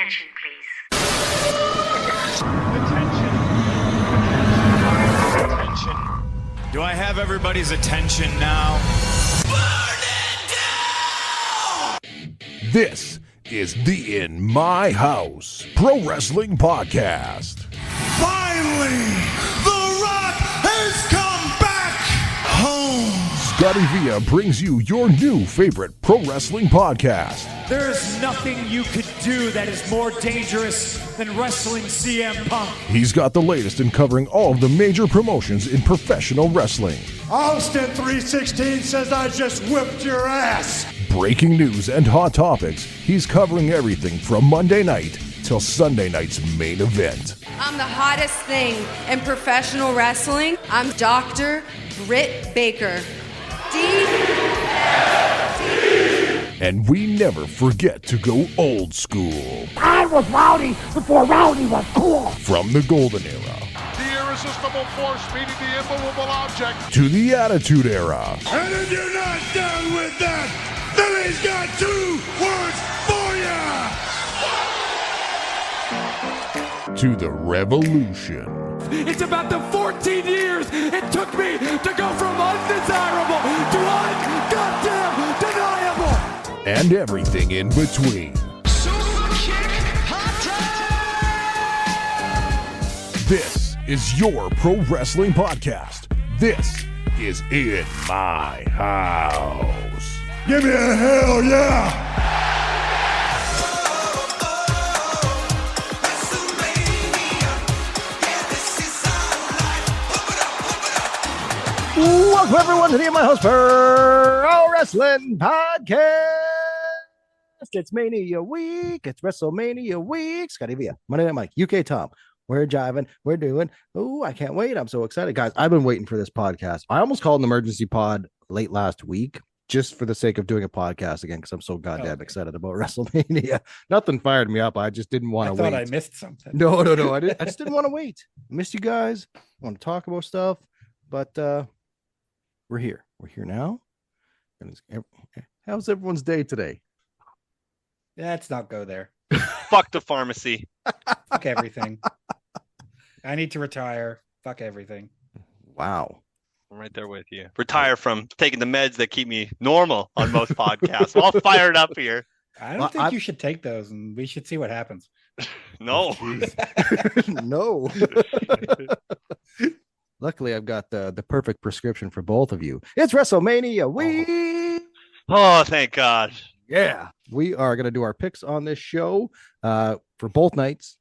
Attention, please. Attention. Do I have everybody's attention now? Burn it down! This is the In My House Pro Wrestling Podcast. Finally, The Rock has come back home. Scotty Villa brings you your new favorite pro wrestling podcast. There's nothing you could do that is more dangerous than wrestling CM Punk. He's got the latest in covering all of the major promotions in professional wrestling. Austin 316 says I just whipped your ass. Breaking news and hot topics, he's covering everything from Monday night till Sunday night's main event. I'm the hottest thing in professional wrestling. I'm Dr. Britt Baker. And we never forget to go old school. I was rowdy before rowdy was cool. From the golden era The irresistible force meeting the immovable object to the attitude era. And if you're not done with that, then he's got 2 words for you. To the revolution. It's about the 14 years it took me to go from undesirable to un-goddamn deniable. And everything in between. This is your pro wrestling podcast. This is In My House. Give me a hell yeah. Welcome everyone to the In My House Pro Wrestling Podcast. It's Mania week. It's WrestleMania week. Scotty Villa, Monday Night Mike, UK Tom. We're jiving. We're doing. Oh, I can't wait. I'm so excited, guys. I've been waiting for this podcast. I almost called an emergency pod late last week just for the sake of doing a podcast again because I'm so goddamn excited about WrestleMania. Nothing fired me up. I just didn't want to wait. I thought I missed something. No. I just didn't want to wait. I missed you guys. I want to talk about stuff, but we're here. We're here now. How's everyone's day today? Let's not go there. Fuck the pharmacy. Fuck everything. I need to retire. Fuck everything. Wow. I'm right there with you. Retire from taking the meds that keep me normal on most podcasts. I'm all fired up here. I don't think you should take those, and we should see what happens. No. No. Luckily, I've got the perfect prescription for both of you. It's WrestleMania week. Oh, thank God. Yeah. We are going to do our picks on this show for both nights.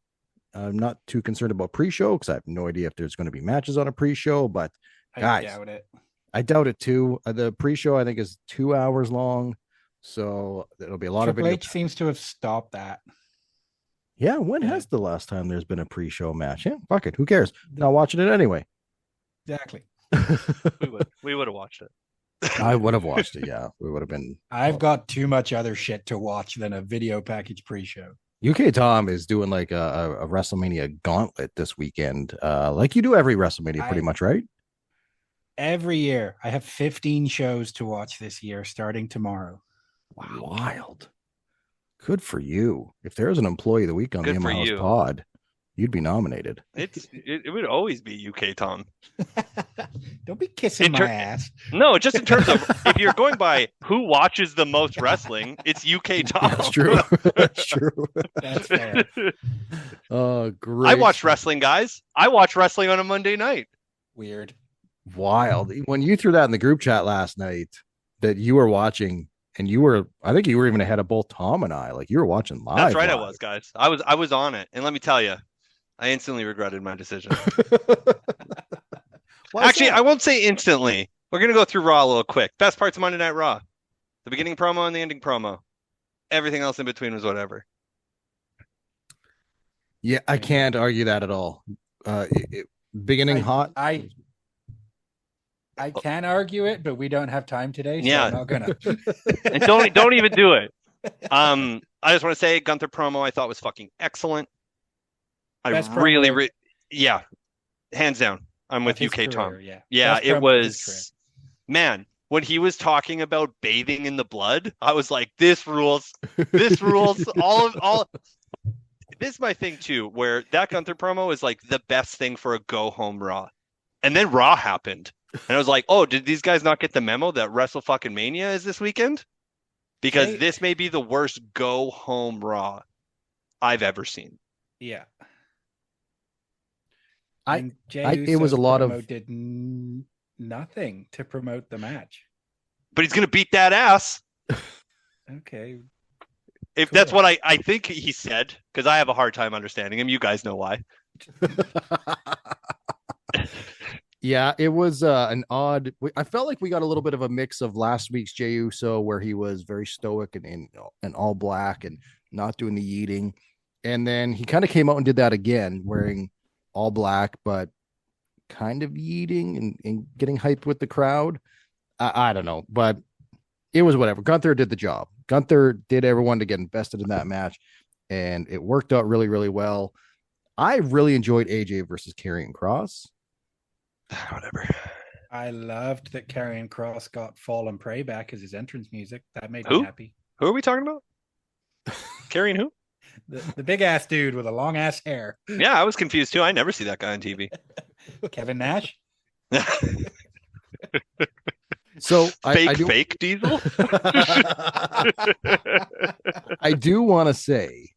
I'm not too concerned about pre-show because I have no idea if there's going to be matches on a pre-show, but guys, I doubt it too. The pre-show, I think, is 2 hours long, so it'll be a lot of video. Triple H seems to have stopped that. Yeah, when has the last time there's been a pre-show match? Yeah, fuck it. Who cares? Not watching it anyway. Exactly. We would have watched it. I would have watched it. Yeah, we would have been. I've got too much other shit to watch than a video package pre-show. UK Tom is doing like a WrestleMania gauntlet this weekend, like you do every WrestleMania, pretty much, right? Every year, I have 15 shows to watch this year, starting tomorrow. Wow, wild! Good for you. If there's an employee of the week on the In My House pod, you'd be nominated. It would always be UK Tom. Don't be kissing my ass. No, just in terms of if you're going by who watches the most wrestling, it's UK Tom. That's true. That's true. That's fair. Oh, great. I watch wrestling, guys. I watch wrestling on a Monday night. Weird. Wild. When you threw that in the group chat last night that you were watching, and I think you were even ahead of both Tom and I. Like you were watching live. That's right, I was, guys. I was on it. And let me tell you, I instantly regretted my decision. Actually, I won't say instantly. We're going to go through Raw a little quick. Best parts of Monday Night Raw. The beginning promo and the ending promo. Everything else in between was whatever. Yeah, I can't argue that at all. Beginning hot. I can argue it, but we don't have time today, so yeah. I'm not gonna. And don't even do it. I just want to say Gunther promo I thought was fucking excellent. Best yeah, hands down. I'm with UK Tom. Yeah, it was, man, when he was talking about bathing in the blood, I was like, this rules. This rules. all this is my thing too, where that Gunther promo is like the best thing for a go home Raw. And then Raw happened. And I was like, oh, did these guys not get the memo that Wrestle fucking Mania is this weekend? Because this may be the worst go home Raw I've ever seen. Yeah. It was a lot of did nothing to promote the match. But he's gonna beat that ass. Okay. If cool. That's what I think he said, because I have a hard time understanding him. You guys know why. Yeah, it was an odd. I felt like we got a little bit of a mix of last week's Jey Uso, where he was very stoic and all black and not doing the yeeting, and then he kind of came out and did that again, wearing all black but kind of yeeting and getting hyped with the crowd. I don't know, but it was whatever. Gunther did the job. Gunther did everyone to get invested in that match, and it worked out really, really well. I really enjoyed AJ versus Karrion Kross. Whatever. I loved that Karrion Kross got Fall and Pray back as his entrance music. That made me happy. Who are we talking about? Karrion who? The big ass dude with a long ass hair. Yeah, I was confused too. I never see that guy on TV. Kevin Nash. So fake Diesel. I do want to say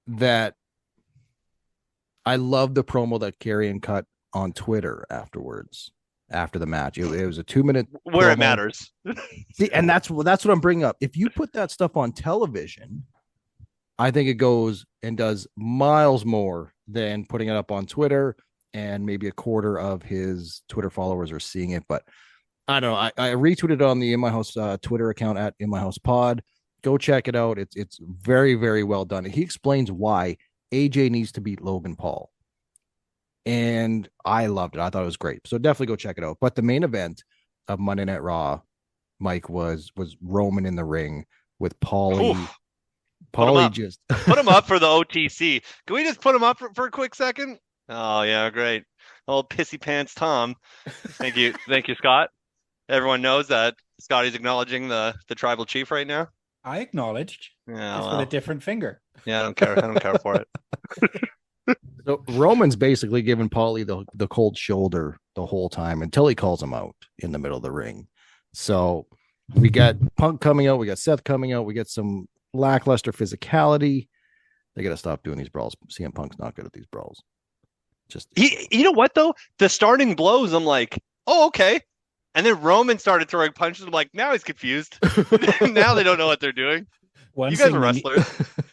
that I love the promo that Karrion cut on Twitter afterwards, after the match. It was a 2-minute where promo. It matters. See, and that's what I'm bringing up. If you put that stuff on television, I think it goes and does miles more than putting it up on Twitter, and maybe a quarter of his Twitter followers are seeing it. But I don't know. I retweeted on the In My House Twitter account at In My House Pod. Go check it out. It's very, very well done. He explains why AJ needs to beat Logan Paul. And I loved it. I thought it was great. So definitely go check it out. But the main event of Monday Night Raw, Mike, was Roman in the ring with Paulie. Paulie just put him up for the OTC. Can we just put him up for a quick second? Oh yeah, great. Old pissy pants Tom. Thank you, Scott. Everyone knows that Scotty's acknowledging the tribal chief right now. I acknowledged. Yeah, just with a different finger. Yeah, I don't care. I don't care for it. So Roman's basically giving Paulie the cold shoulder the whole time until he calls him out in the middle of the ring. So we got Punk coming out, we got Seth coming out, we get some lackluster physicality. They got to stop doing these brawls. CM Punk's not good at these brawls. You know what though? The starting blows, I'm like, oh okay, and then Roman started throwing punches. I'm like, now he's confused. Now they don't know what they're doing. You guys are wrestlers.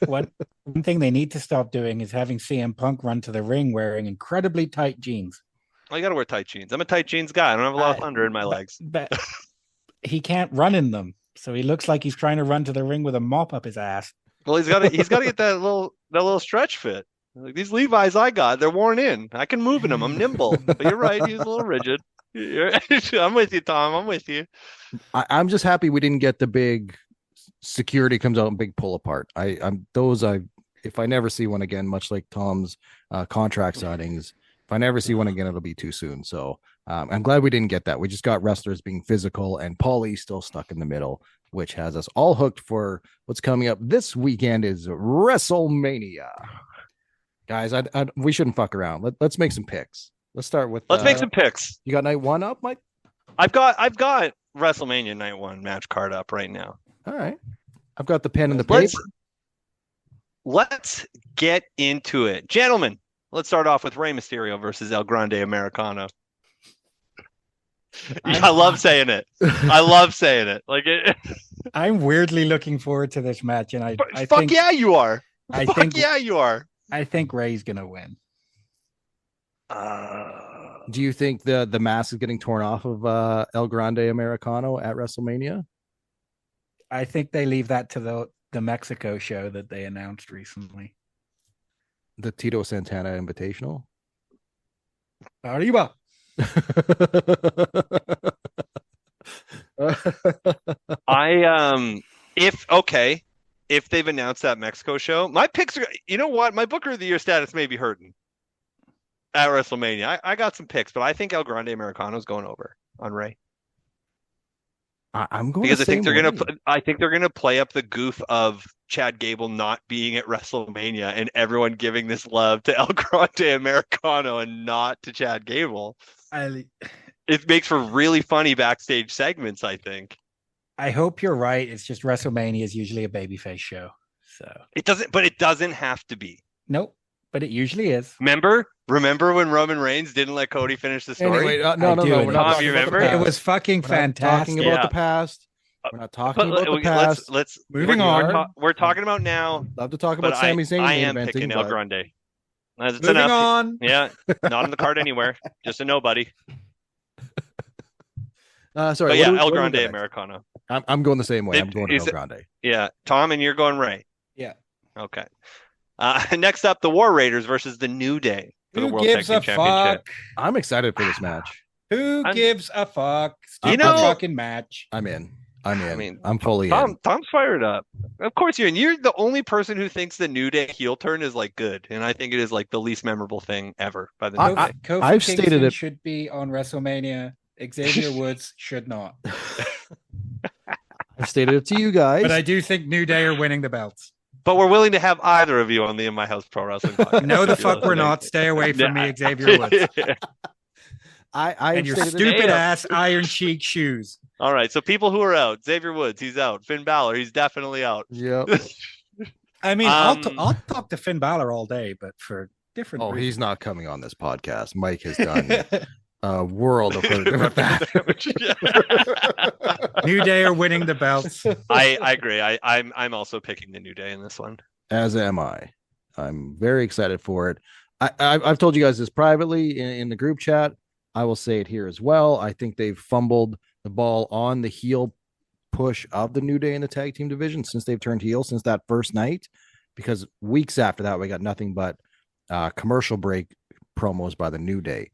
One thing they need to stop doing is having CM Punk run to the ring wearing incredibly tight jeans. Oh, you got to wear tight jeans. I'm a tight jeans guy. I don't have a lot of thunder in my legs. But he can't run in them, so he looks like he's trying to run to the ring with a mop up his ass. Well, he's got to get that little stretch fit. Like, these Levi's I got, they're worn in. I can move in them. I'm nimble. But you're right. He's a little rigid. I'm with you, Tom. I'm with you. I'm just happy we didn't get the big security comes out and big pull apart. If I never see one again, much like Tom's contract signings, if I never see one again, it'll be too soon. So I'm glad we didn't get that. We just got wrestlers being physical, and Paulie still stuck in the middle, which has us all hooked for what's coming up this weekend is WrestleMania. Guys, we shouldn't fuck around. Let's make some picks. Let's start with. Let's make some picks. You got night one up, Mike? I've got WrestleMania night one match card up right now. All right. I've got the pen and the paper. Let's get into it. Gentlemen, let's start off with Rey Mysterio versus El Grande Americano. I love saying it. I love saying it. Like it. I'm weirdly looking forward to this match, and I fuck think, yeah, you are. You are. I think Rey's gonna win. Do you think the mask is getting torn off of El Grande Americano at WrestleMania? I think they leave that to the Mexico show that they announced recently. The Tito Santana Invitational? Arriba. If they've announced that Mexico show, my picks are, you know what? My Booker of the Year status may be hurting at WrestleMania. I got some picks, but I think El Grande Americano is going over on Rey. I'm going because I think they're gonna play up the goof of Chad Gable not being at WrestleMania and everyone giving this love to El Grande Americano and not to Chad Gable. It makes for really funny backstage segments, I think. I hope you're right. It's just WrestleMania is usually a babyface show. So it doesn't have to be. Nope, but it usually is. Remember when Roman Reigns didn't let Cody finish the story? Anyway, no. We're not Tom, you remember? It was fucking fantastic. Talking about the past. We're not talking about the past. Let's moving on. We're talking about now. Love to talk about Sami Zayn. I am picking El Grande. That's moving enough. on. Yeah, not on the card anywhere. Just a nobody. Sorry. But yeah, El Grande Americano. I'm going the same way. I'm going to El Grande. Yeah, Tom, and you're going Ray. Yeah. Okay. Next up, the War Raiders versus the New Day for the World Tag Team Championship. I'm excited for this match. Who gives a fuck? Stupid fucking match. I'm in. I'm fully in. Tom's fired up. Of course you're in. You're the only person who thinks the New Day heel turn is like good, and I think it is like the least memorable thing ever by the New Day. Kofi I've Kingston stated it should be on WrestleMania. Xavier Woods should not. I've stated it to you guys. But I do think New Day are winning the belts. But we're willing to have either of you on the In My House Pro Wrestling podcast. No, the fuck we're not. Stay away from me, Xavier Woods. And your stupid ass Iron Cheek shoes. All right, so people who are out: Xavier Woods, he's out. Finn Balor, he's definitely out. Yep. I mean, I'll talk to Finn Balor all day, but for different. Oh, reasons. he's not coming on this podcast. Mike has done a world of with that. New Day are winning the belts. I agree. I'm also picking the New Day in this one. As am I. I'm very excited for it. I've told you guys this privately in the group chat. I will say it here as well. I think they've fumbled the ball on the heel push of the New Day in the tag team division since they've turned heel since that first night, because weeks after that, we got nothing but commercial break promos by the New Day.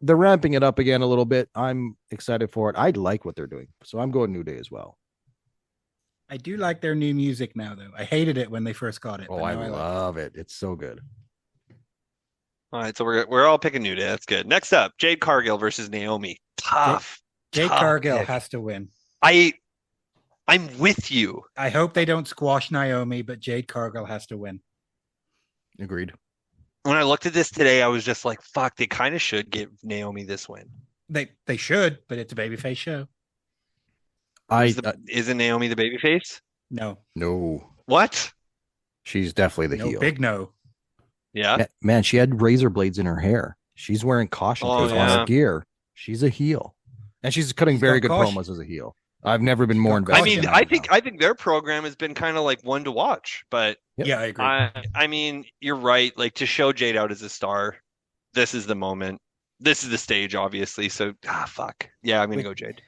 They're ramping it up again a little bit. I'm excited for it. I like what they're doing. So I'm going New Day as well. I do like their new music now, though. I hated it when they first got it. Oh, I love it. It's so good. All right, so we're all picking New Day. That's good. Next up, Jade Cargill versus Naomi. Tough. Jade Cargill has to win. I'm with you. I hope they don't squash Naomi, but Jade Cargill has to win. Agreed. When I looked at this today, I was just like, fuck, they kind of should give Naomi this win. They should, but it's a babyface show. Isn't Naomi the babyface? No. What? She's definitely the heel. Big no. Yeah. Man, she had razor blades in her hair. She's wearing caution tape on her gear. She's a heel. And she's cutting very good promos as a heel. I've never been more invested. I mean, I think their program has been kind of like one to watch, but yeah, I agree. I mean, you're right. Like, to show Jade out as a star, this is the moment. This is the stage, obviously. So, fuck. Yeah, I'm gonna go Jade.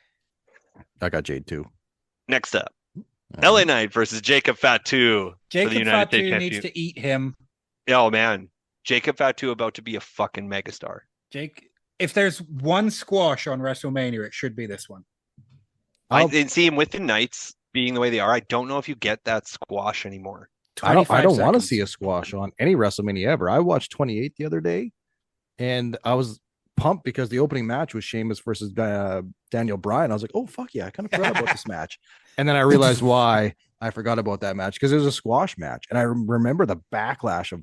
I got Jade too. Next up, LA Knight versus Jacob Fatu. Jacob Fatu needs to eat him. Oh man, Jacob Fatu about to be a fucking megastar. If there's one squash on WrestleMania, it should be this one. I didn't see him with the Knights being the way they are. I don't know if you get that squash anymore. I don't want to see a squash on any WrestleMania ever. I watched 28 the other day, and I was pumped because the opening match was Sheamus versus Daniel Bryan. I was like, oh fuck yeah, I kind of forgot about this match, and then I realized why I forgot about that match, because it was a squash match, and I remember the backlash of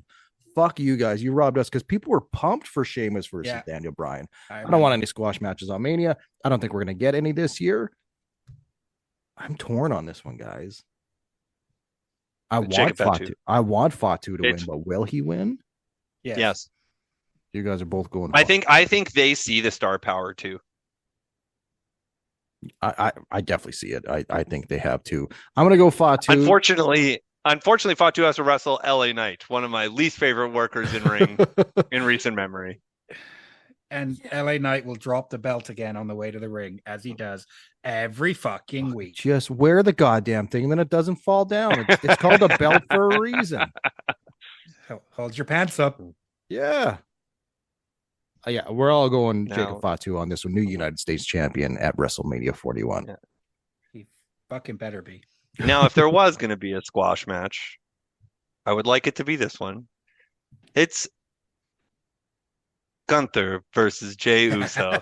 fuck you guys, you robbed us, because people were pumped for Sheamus versus Daniel Bryan. I don't want any squash matches on Mania. I don't think we're gonna get any this year. I'm torn on this one, guys. I want Fatu to win, but will he win? Yes. You guys are both going. I think they see the star power too. I definitely see it. I think they have to. I'm gonna go Fatu. Unfortunately, Fatu has to wrestle LA Knight, one of my least favorite workers in ring in recent memory. And LA Knight will drop the belt again on the way to the ring, as he does every fucking week. Just wear the goddamn thing, then it doesn't fall down. It's called a belt for a reason. Hold your pants up. Yeah. Yeah, we're all going Jacob Fatu on this one. New United States champion at WrestleMania 41. Yeah. He fucking better be. Now, if there was going to be a squash match, I would like it to be this one. It's Gunther versus Jey Uso.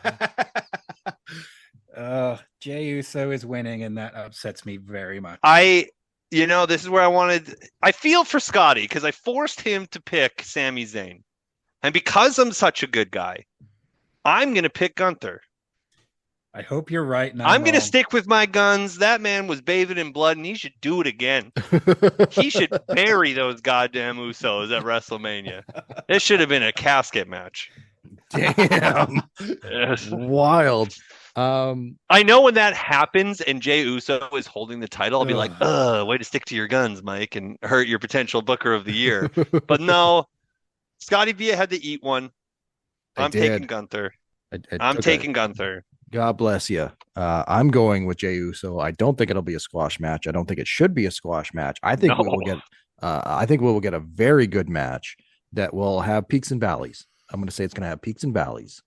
Jey Uso is winning, and that upsets me very much. this is where I feel for Scotty because I forced him to pick Sami Zayn. And because I'm such a good guy, I'm going to pick Gunther. I hope you're right. And I'm going to wrong. stick with my guns. That man was bathed in blood, and he should do it again. He should bury those goddamn Usos at WrestleMania. It should have been a casket match. Damn. Wild. I know when that happens and Jey Uso is holding the title, I'll be like, way to stick to your guns, Mike, and hurt your potential Booker of the Year. But no, Scotty Villa had to eat one. I'm taking Gunther. I'm taking Gunther. God bless you. I'm going with Jey Uso. I don't think it'll be a squash match. I don't think it should be a squash match. I think we will get. I think we will get a very good match that will have peaks and valleys. I'm going to say it's going to have peaks and valleys.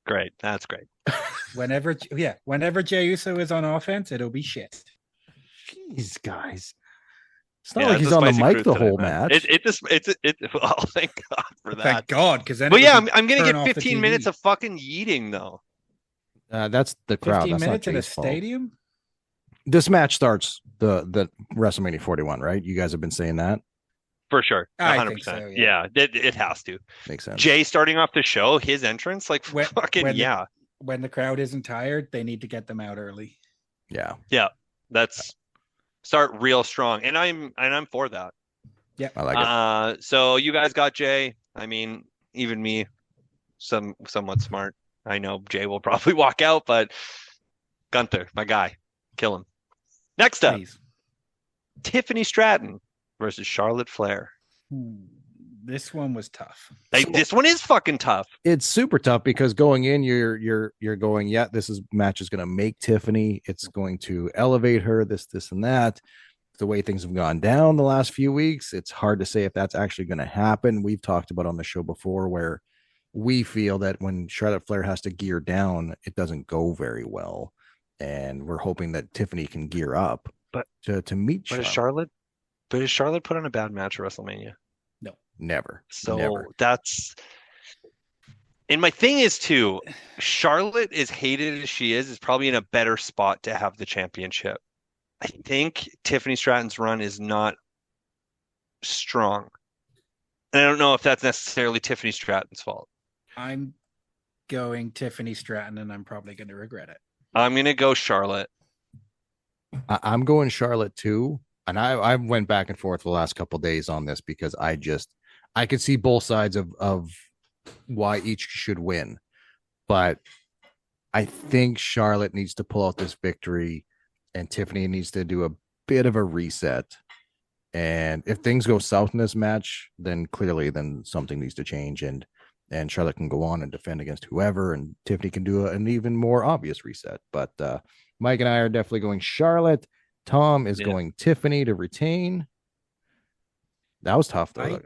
Great, that's great. Whenever Jey Uso is on offense, it'll be shit. Jeez, guys. It's not like he's on the mic the whole match. Oh, thank God for that. Thank God, because then. But yeah, I'm going to get 15 minutes of fucking yeeting though. That's the crowd. 15 that's minutes not in a Jay's fault. stadium. This match starts the WrestleMania 41, right? You guys have been saying that for sure. 100%. I think so, yeah, it has to. Makes sense. Jay starting off the show, his entrance, like when the crowd isn't tired, they need to get them out early. Yeah. That's start real strong, and I'm for that. Yeah, I like it. So you guys got Jay. I mean, even me, somewhat smart. I know Jay will probably walk out, but Gunther, my guy, kill him. Next up, Tiffany Stratton versus Charlotte Flair. This one was tough. This one is fucking tough. It's super tough because going in, you're going, this match is going to make Tiffany. It's going to elevate her. This and that. The way things have gone down the last few weeks, it's hard to say if that's actually going to happen. We've talked about on the show before where we feel that when Charlotte Flair has to gear down, it doesn't go very well. And we're hoping that Tiffany can gear up to meet Charlotte. But is Charlotte put on a bad match at WrestleMania? No. Never. So never. That's... And my thing is, too, Charlotte, as hated as she is probably in a better spot to have the championship. I think Tiffany Stratton's run is not strong. And I don't know if that's necessarily Tiffany Stratton's fault. I'm going Tiffany Stratton, and I'm probably going to regret it. I'm going to go Charlotte. I'm going Charlotte, too. And I went back and forth the last couple of days on this because I could see both sides of why each should win. But I think Charlotte needs to pull out this victory and Tiffany needs to do a bit of a reset. And if things go south in this match, then clearly something needs to change and Charlotte can go on and defend against whoever and Tiffany can do an even more obvious reset. But Mike and I are definitely going Charlotte. Tom is going Tiffany to retain. That was tough though.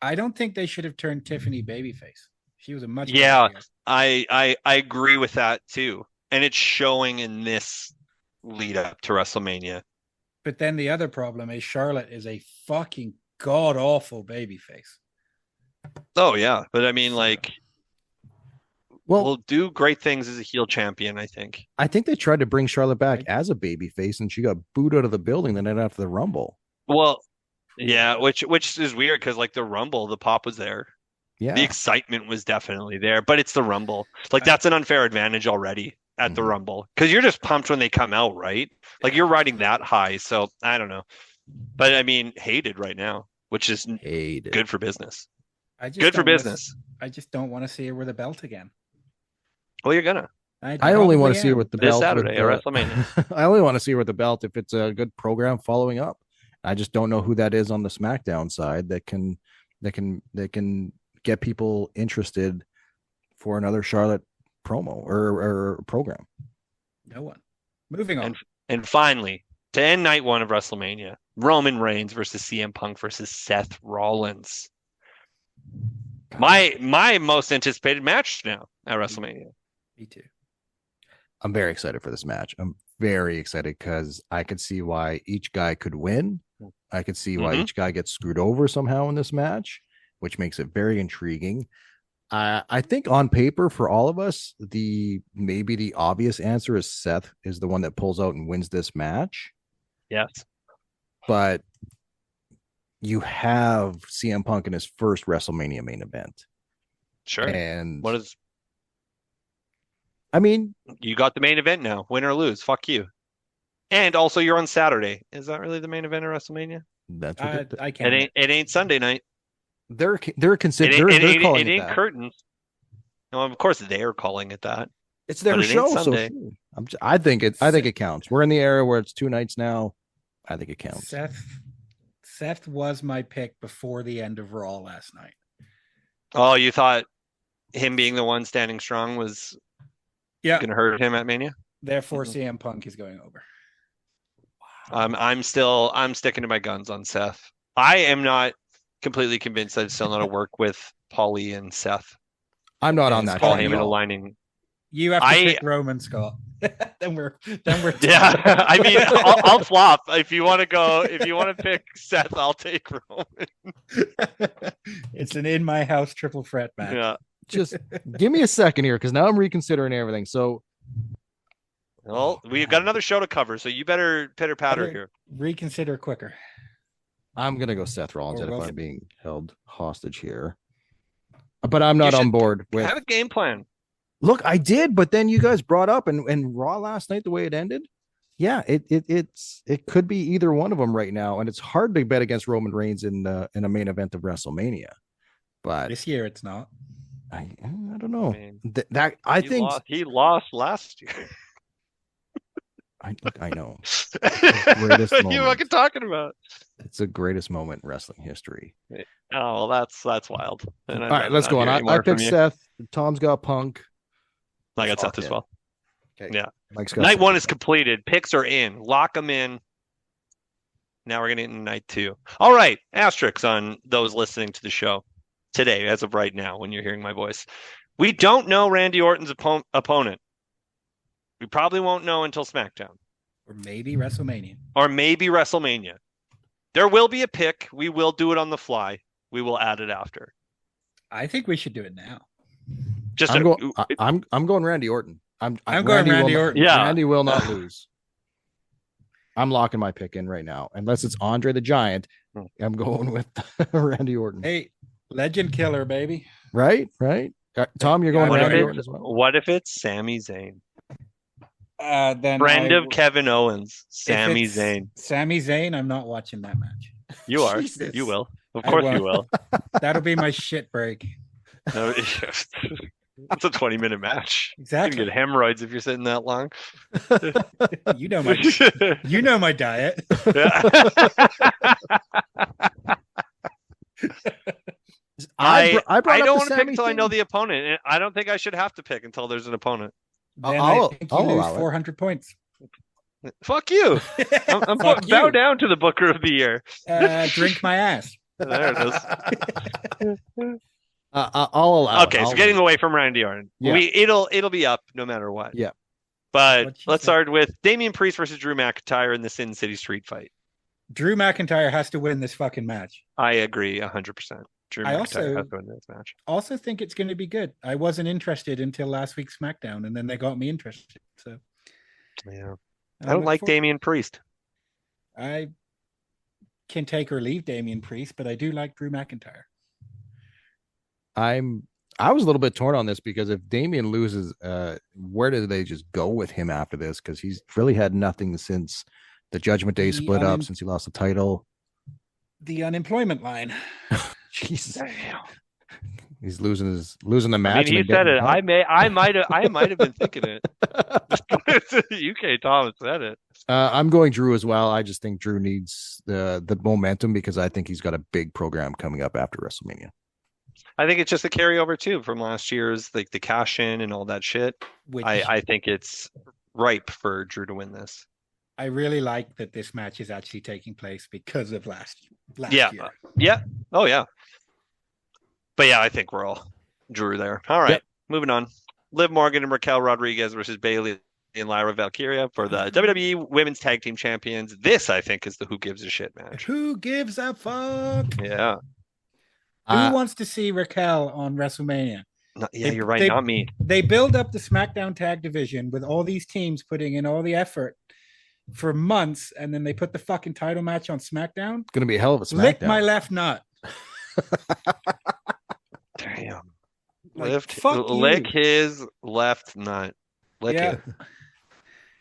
I don't think they should have turned Tiffany babyface. She was a much I agree with that too. And it's showing in this lead up to WrestleMania. But then the other problem is Charlotte is a fucking god awful babyface. Oh yeah, but I mean, will do great things as a heel champion. I think they tried to bring Charlotte back as a babyface, and she got booed out of the building the night after the Rumble. Well, yeah, which is weird because the Rumble, the pop was there. Yeah, the excitement was definitely there, but it's the Rumble. That's an unfair advantage already at the Rumble because you're just pumped when they come out, right? You're riding that high. So I don't know, but I mean, hated right now, which is good for business. Good for business. I just don't want to see her with a belt again. Well, you're gonna. I only want to see her with the belt this Saturday at WrestleMania. I only want to see her with the belt if it's a good program following up. I just don't know who that is on the SmackDown side that can get people interested for another Charlotte promo or program. No one. Moving on. And finally, to end night one of WrestleMania, Roman Reigns versus CM Punk versus Seth Rollins. My most anticipated match now at WrestleMania. Me too. I'm very excited for this match. I'm very excited because I could see why each guy could win. I could see why each guy gets screwed over somehow in this match, which makes it very intriguing. I think on paper for all of us, maybe the obvious answer is Seth is the one that pulls out and wins this match. Yes. but you have CM Punk in his first WrestleMania main event. Sure. And what is? I mean, you got the main event now, win or lose. Fuck you. And also, you're on Saturday. Is that really the main event of WrestleMania? That's what I can't. It ain't Sunday night. They're considering. It ain't curtains. No, of course they're calling it that. It's their show, so sure. I think it counts. We're in the era where it's 2 nights now. I think it counts. Seth was my pick before the end of Raw last night. Oh, you thought him being the one standing strong was going to hurt him at Mania? Therefore, CM Punk is going over. I'm sticking to my guns on Seth. I am not completely convinced that it's still not a work with Paulie and Seth. I'm not on that. Paul Heyman aligning. You have to pick Roman, Scott. then we're yeah. I mean, I'll flop if you want to pick Seth. I'll take Roman. It's an in my house triple threat match. Yeah. Just give me a second here, because now I'm reconsidering everything. So, well, we've got another show to cover, so you better pitter patter here. Reconsider quicker. I'm gonna go Seth Rollins if I'm being held hostage here, but I'm not on board with. Have a game plan. Look, I did, but then you guys brought up and Raw last night, the way it ended. Yeah, it could be either one of them right now, and it's hard to bet against Roman Reigns in a main event of WrestleMania. But this year it's not. I don't know. I think he lost last year. I know. What are you fucking talking about? It's the greatest moment in wrestling history. Oh, well, that's wild. All right, let's go on. I picked Seth. Tom's got Punk. I got Seth as well. Okay. Yeah. Night 1 is completed. Picks are in. Lock them in. Now we're getting into night 2. All right. Asterisks on those listening to the show today, as of right now, when you're hearing my voice. We don't know Randy Orton's opponent. We probably won't know until SmackDown. Or maybe WrestleMania. There will be a pick. We will do it on the fly. We will add it after. I think we should do it now. I'm going Randy Orton. I'm going Randy Orton. Yeah. Randy will not lose. I'm locking my pick in right now. Unless it's Andre the Giant, I'm going with Randy Orton. Hey, legend killer, baby. Right. Tom, you're going Randy Orton as well. What if it's Sami Zayn? Then friend of Kevin Owens, Sami Zayn. Sami Zayn, I'm not watching that match. You are. Jesus. You will. Of course you will. That'll be my shit break. It's a 20-minute match. Exactly. You can get hemorrhoids if you're sitting that long. you know my diet. I don't want to pick until I know the opponent. And I don't think I should have to pick until there's an opponent. Then I think you lose 400 points. Fuck you. I'm bow down to the Booker of the Year. Drink my ass. There it is. I'll allow. Okay, so getting away from Randy Orton. Yeah. It'll be up no matter what. Yeah. But let's start with Damian Priest versus Drew McIntyre in the Sin City Street fight. Drew McIntyre has to win this fucking match. I agree 100%. Drew McIntyre has to win this match. Also think it's going to be good. I wasn't interested until last week's SmackDown, and then they got me interested. So yeah, I don't like Damian Priest. I can take or leave Damian Priest, but I do like Drew McIntyre. I was a little bit torn on this because if Damian loses, where do they just go with him after this? Because he's really had nothing since the Judgment Day split up, since he lost the title. The unemployment line. Jesus. Damn. He's losing the match. I mean, he said it. I might have been thinking it. UK Tom said it. I'm going Drew as well. I just think Drew needs the momentum because I think he's got a big program coming up after WrestleMania. I think it's just a carryover too from last year's, like the cash in and all that shit. I think it's ripe for Drew to win this. I really like that this match is actually taking place because of last year. Yeah. Oh yeah. But yeah, I think we're all Drew there. All right, Moving on. Liv Morgan and Raquel Rodriguez versus Bayley and Lyra Valkyria for the WWE Women's Tag Team Champions. This, I think, is the Who Gives a Shit match. Who gives a fuck? Yeah. Who wants to see Raquel on WrestleMania? You're right. Not me. They build up the SmackDown Tag Division with all these teams putting in all the effort. for months, and then they put the fucking title match on SmackDown. It's gonna be a hell of a SmackDown. Lick my left nut. Damn. Like, Lick his left nut. Lick it.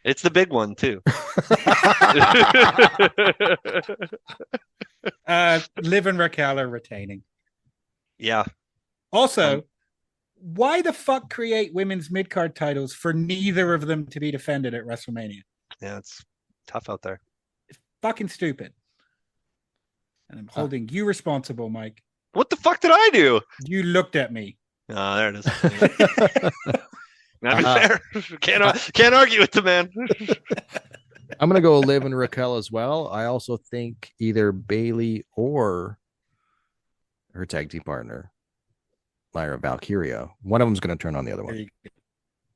It's the big one too. Liv and Raquel are retaining. Yeah. Also, why the fuck create women's mid-card titles for neither of them to be defended at WrestleMania? Yeah, it's tough out there. It's fucking stupid. And I'm holding you responsible, Mike. What the fuck did I do? You looked at me. Oh, there it is. Not fair. Can't argue with the man. I'm gonna go Liv and Raquel as well. I also think either Bailey or her tag team partner, Lyra Valkyria, one of them's gonna turn on the other one.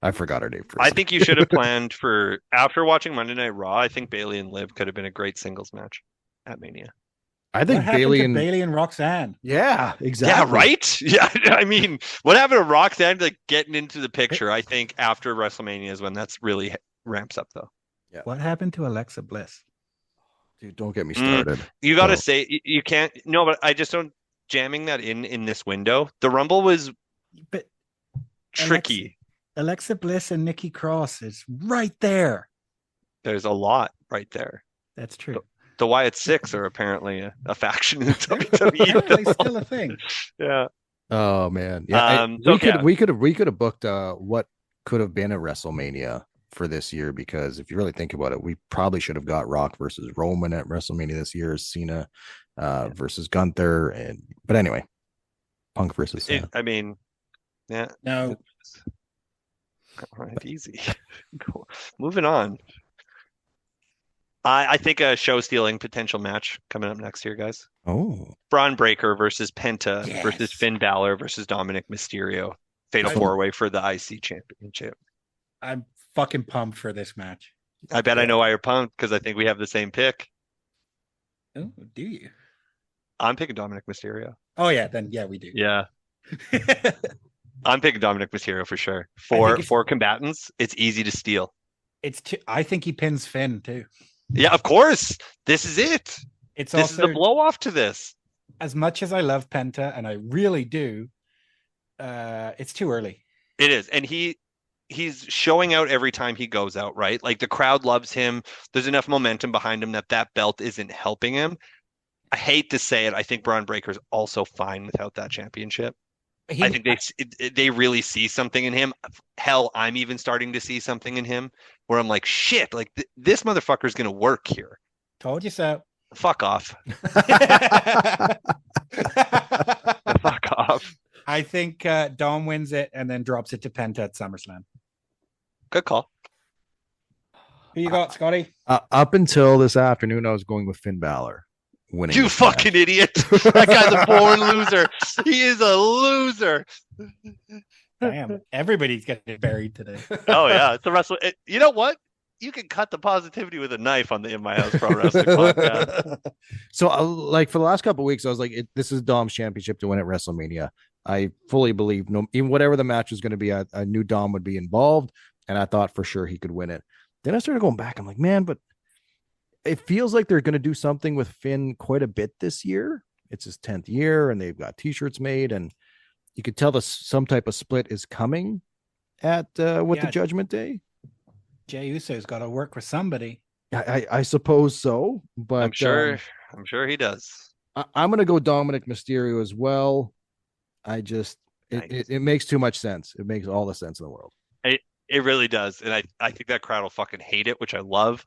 I forgot her name. I think you should have planned for, after watching Monday Night Raw, I think Bailey and Liv could have been a great singles match at Mania. I think Bailey and Roxanne. Yeah, exactly. Yeah, right? Yeah, I mean, what happened to Roxanne like getting into the picture? I think after WrestleMania is when that's really ramps up, though. Yeah. What happened to Alexa Bliss? Dude, don't get me started. You got to say you can't. No, but I just don't jamming that in this window. The Rumble was tricky. Alexa Bliss and Nikki Cross is right there. There's a lot right there. That's true. The Wyatt Six are apparently a faction in WWE. Apparently still a thing. Yeah. Oh man. Yeah. We could have booked what could have been a WrestleMania for this year, because if you really think about it, we probably should have got Rock versus Roman at WrestleMania this year, Cena versus Gunther, but anyway, Punk versus I mean, yeah. No. All right, easy. Cool. Moving on. I think a show-stealing potential match coming up next year, guys. Oh. Braun Breaker versus Penta versus Finn Balor versus Dominic Mysterio. Fatal four-way for the IC championship. I'm fucking pumped for this match. I bet I know why you're pumped, because I think we have the same pick. Oh, do you? I'm picking Dominic Mysterio. Oh, yeah, then yeah, we do. Yeah. I'm picking Dominic Mysterio for sure. For combatants, it's easy to steal. I think he pins Finn too. Yeah, of course. This is it. This is the blow off to this. As much as I love Penta, and I really do, it's too early. It is. And he's showing out every time he goes out, right? Like the crowd loves him. There's enough momentum behind him that belt isn't helping him. I hate to say it. I think Braun Breaker's also fine without that championship. I think they really see something in him. Hell, I'm even starting to see something in him where I'm like, shit, like this motherfucker's going to work here. Told you so. Fuck off. Fuck off. I think Dom wins it and then drops it to Penta at SummerSlam. Good call. Who you got, Scotty? Up until this afternoon, I was going with Finn Balor winning. You fucking idiot. That guy's a born loser. He is a loser. Damn. Everybody's getting buried today. Oh, yeah. It's a wrestle. You know what? You can cut the positivity with a knife on the In My House Pro Wrestling podcast. So, for the last couple of weeks, I was like, this is Dom's championship to win at WrestleMania. I fully believe, even whatever the match was going to be, I knew Dom would be involved, and I thought for sure he could win it. Then I started going back. I'm like, man, but it feels like they're going to do something with Finn quite a bit this year. It's his 10th year, and they've got T-shirts made, and you could tell some type of split is coming at the Judgment Day. Jey Uso's got to work with somebody. I suppose so, but I'm sure he does. I'm going to go Dominic Mysterio as well. It makes too much sense. It makes all the sense in the world. It really does, and I think that crowd will fucking hate it, which I love.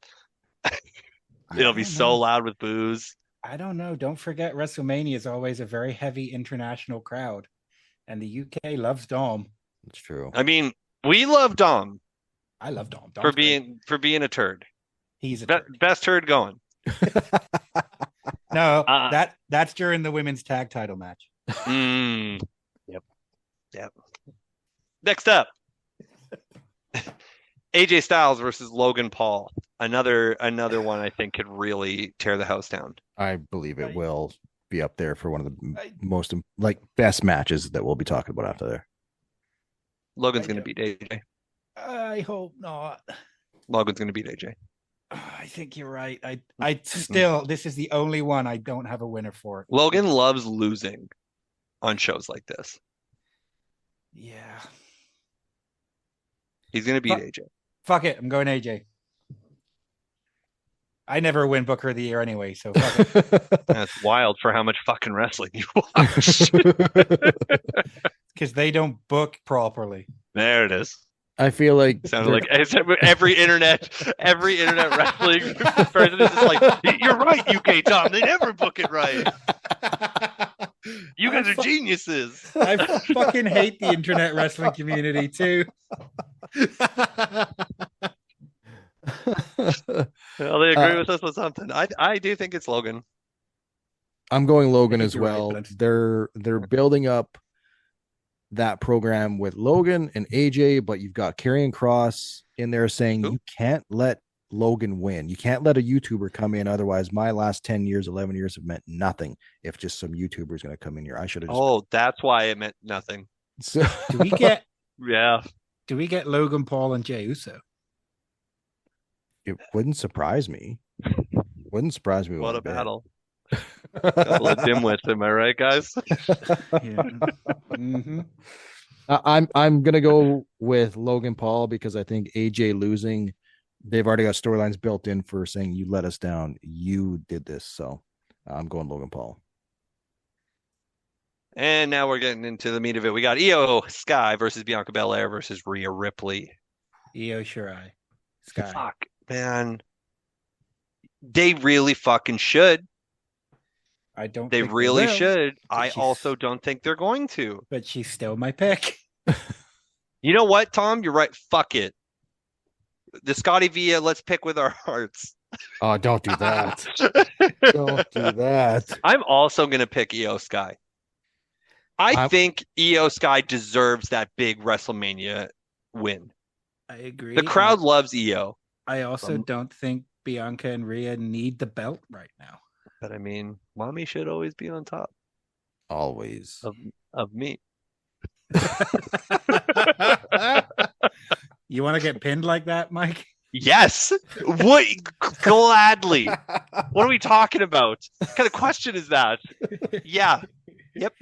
It'll be so loud with boos. I don't know. Don't forget, WrestleMania is always a very heavy international crowd, and the UK loves Dom. That's true. I mean, we love Dom. I love Dom. For being a turd. He's a turd. Best turd going. No, that's during the women's tag title match. Yep. Next up, AJ Styles versus Logan Paul. Another one I think could really tear the house down. I believe it will be up there for one of the most best matches that we'll be talking about after there. Logan's going to beat AJ. I hope not. Logan's going to beat AJ. I think you're right. I still, this is the only one I don't have a winner for. Logan loves losing on shows like this. Yeah. He's gonna beat AJ. Fuck it. I'm going AJ. I never win Booker of the Year anyway, so fuck it. That's wild for how much fucking wrestling you watch. Because they don't book properly. There it is. I feel like Sounded like every internet wrestling person is just like, you're right, UK Tom. They never book it right. You guys are geniuses. I fucking hate the internet wrestling community too. Well, they agree with us with something. I do think it's Logan. I'm going Logan as you're well. right, They're building up that program with Logan and AJ, but you've got Karrion Kross in there saying you can't let Logan win. You can't let a YouTuber come in. Otherwise, my last 10 years, 11 years have meant nothing if just some YouTuber is going to come in here. I should have. Oh, that's why it meant nothing. So Do we get Yeah. do we get Logan Paul and Jey Uso? it wouldn't surprise me. Wouldn't surprise me. What one a bit. battle. Couple of dimwits, am I right, guys? Yeah. Mm-hmm. I'm gonna go with Logan Paul because I think AJ losing, they've already got storylines built in for saying you let us down, you did this. So I'm going Logan Paul. And now we're getting into the meat of it. We got Io Sky versus Bianca Belair versus Rhea Ripley. Io Shirai. Sky. Fuck, man. They really fucking should. I don't They think really will, should. but I she's- also don't think they're going to. But she's still my pick. You know what, Tom? You're right. Fuck it. The Scotty Via, let's pick with our hearts. Oh, don't do that. Don't do that. I'm also going to pick Io Sky. I think Io Sky deserves that big WrestleMania win. I agree. The crowd loves Io. I also don't think Bianca and Rhea need the belt right now. But I mean, mommy should always be on top Always. of me. You want to get pinned like that, Mike? Yes. What? Gladly. What are we talking about? What kind of question is that? Yeah. Yep.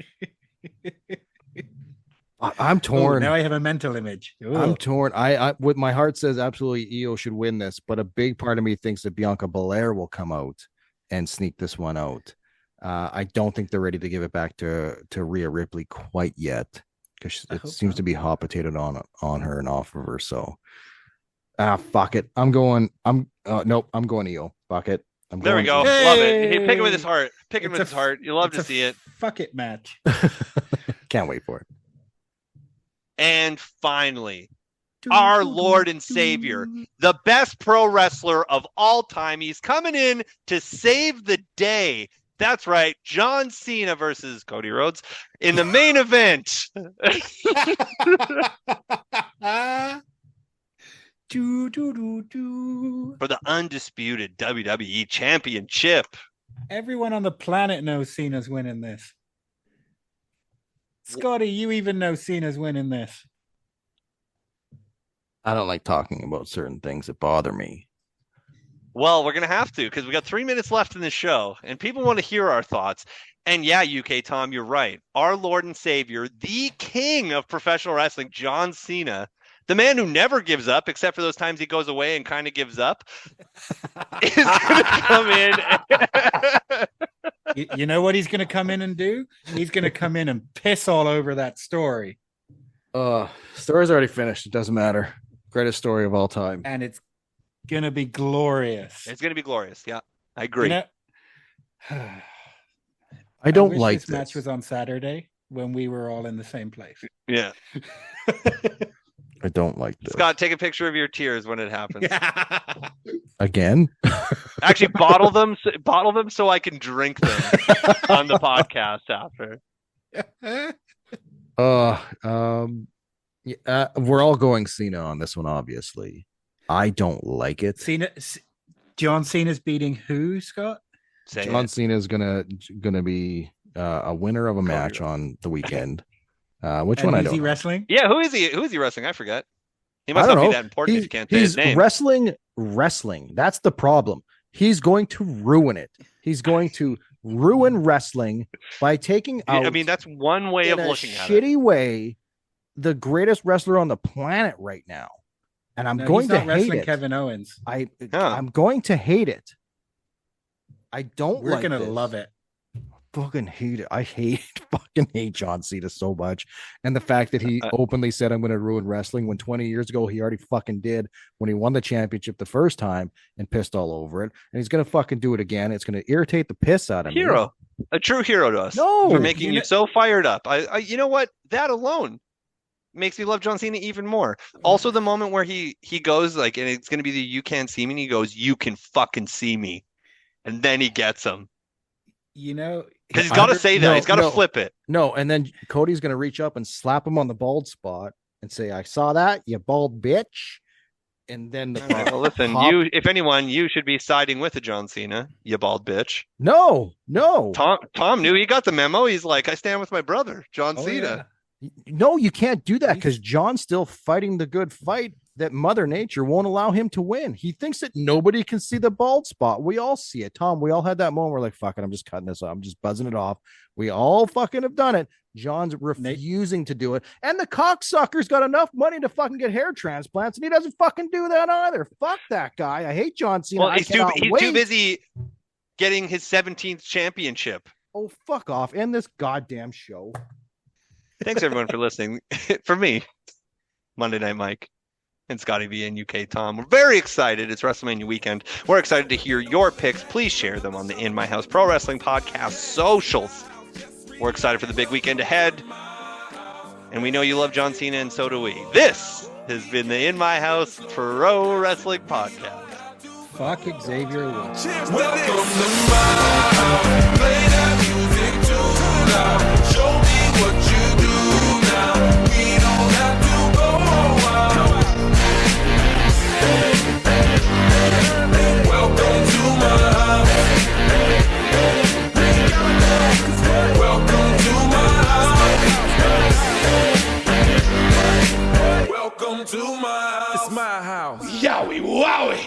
I'm torn. Ooh, now I have a mental image. Ooh. I'm torn. I with my heart says absolutely Io should win this, but a big part of me thinks that Bianca Belair will come out and sneak this one out. I don't think they're ready to give it back to Rhea Ripley quite yet because it seems to be hot potatoed on her and off of her. So, fuck it. I'm going Io. Fuck it. There we go. Hey! Love it. Hey, pick him with his heart. Pick him with his heart. You love to see it. Fuck it match. Can't wait for it. And finally, our Lord and Savior, the best pro wrestler of all time. He's coming in to save the day. That's right. John Cena versus Cody Rhodes in the main event. For the undisputed WWE Championship. Everyone on the planet knows Cena's winning this. Scotty, you even know Cena's winning this. I don't like talking about certain things that bother me. Well, we're going to have to because we got 3 minutes left in the show and people want to hear our thoughts. And yeah, UK Tom, you're right. Our Lord and Savior, the king of professional wrestling, John Cena, the man who never gives up, except for those times he goes away and kind of gives up, is going to come in. You know what he's going to come in and do? He's going to come in and piss all over that story. Story's already finished. It doesn't matter. Greatest story of all time. And it's going to be glorious. It's going to be glorious. Yeah, I agree. You know, I don't wish like this match was on Saturday when we were all in the same place. Yeah. I don't like this. Scott, take a picture of your tears when it happens. Again? Actually, bottle them so I can drink them on the podcast after. We're all going Cena on this one, obviously. I don't like it. John Cena's beating who, Scott? John Cena is gonna be a winner of a match on the weekend. Which one I don't Is he know. wrestling? Yeah, who is he wrestling? I forget. He must not be that important if you can't say his name. He's wrestling. That's the problem. He's going to ruin it. He's going to ruin wrestling by taking out. I mean, that's one way of looking at it. Shitty way, the greatest wrestler on the planet right now, and I'm going to hate it. Kevin Owens. I'm going to hate it. I don't. We're gonna love it. Fucking hate it. I fucking hate John Cena so much. And the fact that he openly said, I'm going to ruin wrestling, when 20 years ago, he already fucking did when he won the championship the first time and pissed all over it. And he's going to fucking do it again. It's going to irritate the piss out of me. A true hero to us. No. For making you so fired up. You know what? That alone makes me love John Cena even more. Also, the moment where he goes like, and it's going to be the "you can't see me," and he goes, "You can fucking see me," and then he gets him. You know, because he's got to say that. No, he's got to flip it. No, and then Cody's going to reach up and slap him on the bald spot and say, "I saw that, you bald bitch." And then well, listen, if anyone, you should be siding with the John Cena, you bald bitch. No. Tom knew. He got the memo. He's like, I stand with my brother, John Cena. Yeah. No, you can't do that because John's still fighting the good fight that Mother Nature won't allow him to win. He thinks that nobody can see the bald spot. We all see it. Tom, we all had that moment. We're like, fuck it, I'm just cutting this off. I'm just buzzing it off. We all fucking have done it. John's refusing to do it. And the cocksucker's got enough money to fucking get hair transplants, and he doesn't fucking do that either. Fuck that guy. I hate John Cena. Well, he's too busy getting his 17th championship. Oh, fuck off. End this goddamn show. Thanks, everyone, for listening. For me, Monday Night Mike and Scotty V and UK Tom. We're very excited. It's WrestleMania weekend. We're excited to hear your picks. Please share them on the In My House Pro Wrestling Podcast socials. We're excited for the big weekend ahead. And we know you love John Cena, and so do we. This has been the In My House Pro Wrestling Podcast. Fuck Xavier Woods. Welcome to my house. Play that music too loud. Show me what you do now. We don't have to go out. Welcome to my house. Welcome to my house. Welcome to my house. It's my house. Yowie wowie.